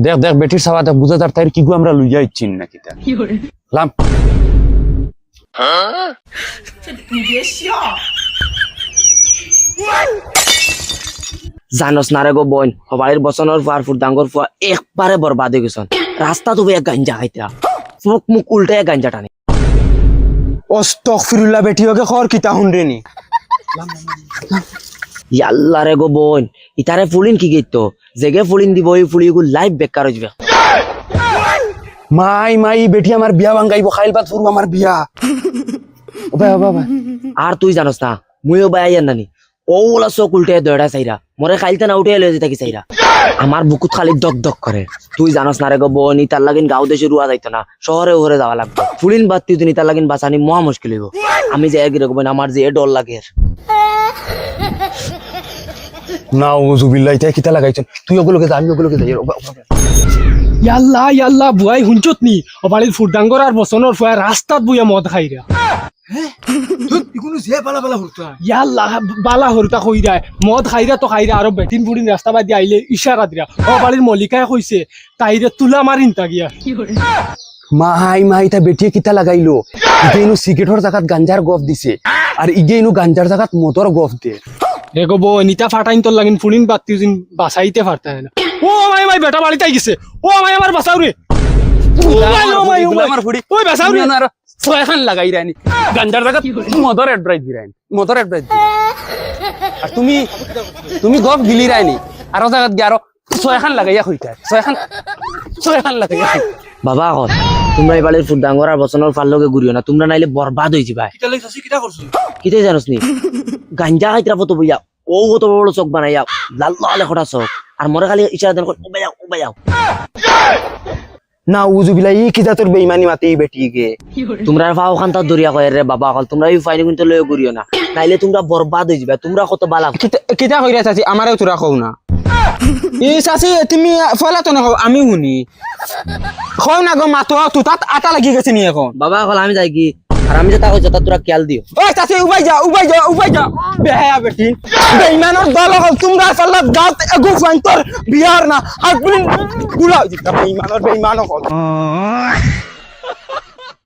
দেখ দেখ বেটির সাবা দেখ বুঝা যার তাই কি গো আমরা লইয়া ইচ্ছিন নাকি তা লাম জানোস না রে গো বোন হবাইর বচনের ফুয়ার ফুরদাঙ্গর ফুয়া একবারে বরবাদ হয়ে গেছন রাস্তা তো এক গাঞ্জা খাইতা মুখ মুখ উল্টায় গাঞ্জা টানে অস্তগফিরুল্লাহ বেটি ওকে খর কিতা হুনরেনি ইয়াল্লা রে গো বোন ইতারে ফুলিন কি গেতো জেগে ফুলিন দিব এই ফুলিগুলো লাইভ বেকার হয়ে যাবে মাই মাই বেটি আমার বিয়া ভাঙ্গাইব খাইল বাদ ফুরু আমার বিয়া ও ভাই বাবা আর তুই জানোস না মুইও বাই আইয়ান নানি ওলা চোখ উল্টে দৌড়া চাইরা মরে খাইলতে না উঠে লয়ে যেতে কি চাইরা আমার বুকুত খালি দক দক করে তুই জানোস না রে গো বোন ইতার লাগিন গাঁও দেশে রুয়া যাইতো না শহরে ওরে যাওয়া লাগবে ফুলিন বাদ তুই ইতার লাগিন বাঁচানি মহা মুশকিল হইব আমি যে এক রে আমার যে ডর লাগে না ওজুবিল্লাহ ইতা কিতা লাগাইছেন তুই ওগুলোকে যা আমি ওগুলোকে যাই ইয়াল্লা ইয়াল্লা বুয়াই হুঞ্চত নি অবালির ফুরদাঙ্গর আর বসনের ফুয়া রাস্তাত বুয়া মদ খাইরা ইগুনো যে বালা বালা হরতা ইয়াল্লা বালা হরতা কইরা মদ খাইরা তো খাইরা আর বেটিন ফুরিন রাস্তা বাদি আইলে ইশারা দিরা অবালির মল্লিকায় কইছে তাইরে তুলা মারিন তা গিয়া মাই মাই তা বেটিয়ে কিতা লাগাইলো ইগেইনো সিগারেটর জায়গাত গাঞ্জার গফ দিছে আর ইগেইনো গাঞ্জার জায়গাত মদর গফ দে রে গো বউ নিতা ফাটাইন তোর লাগিন ফুরিন বাতি দিন বাসাইতে পারতা না ও মাই মাই বেটা বাড়িতে গেছে ও মাই আমার বাসাও রে আমার ফুড়ি ওই বাসাও রে না ছয়খান লাগাই রানি গাঞ্জার জায়গাত মদর অ্যাডভাইস দিরাইন মদর অ্যাডভাইস আর তুমি গফ গিলি রাইনি আর জায়গাত গিয়ে আরো ছয়খান লাগাইয়া হইতা ছয়খান লাগাইয়া বাবা কর তোমরা এবারের ফুরদাঙ্গর আর বচনের ফার লগে ঘুরিও না তোমরা নাইলে বরবাদ হয়ে যাবা কিতা লাগছাছি কিতা করছ কিতাই জানোস নি গাঞ্জা খাইতরা ফটো বইয়া ও কত বড় চোখ বানাইয়া লাল লাল খটা চোখ আর মরে খালি ইশারা দেন ও বায়াও না উজুবিল্লাহ ই কিতা তোর বেঈমানি মাতে এই বেটিকে তোমরা ফাও খান্তা দরিয়া কয় রে বাবা কল তোমরা এই ফাইনি কিন্তু লয়ে ঘুরিও না নাইলে তোমরা বরবাদ হয়ে যাবে তোমরা কত বালা কিতা কইরা চাচি আমারেও তোরা কও না ই চাচি তুমি ফলা তো না আমি শুনি কও না গো মাতো তো তাত আটা লাগি গেছে নি এখন বাবা কল আমি যাই কি আর আমি যে তা কইছ তা তোরা খেয়াল দিও ওই চাচি উবাই যা বেহায়া বেটি বেঈমানের দল হল তোমরা সাল্লাত গাত এগু ফাইন্তর বিহার না আর বেঈমানের বেঈমান হল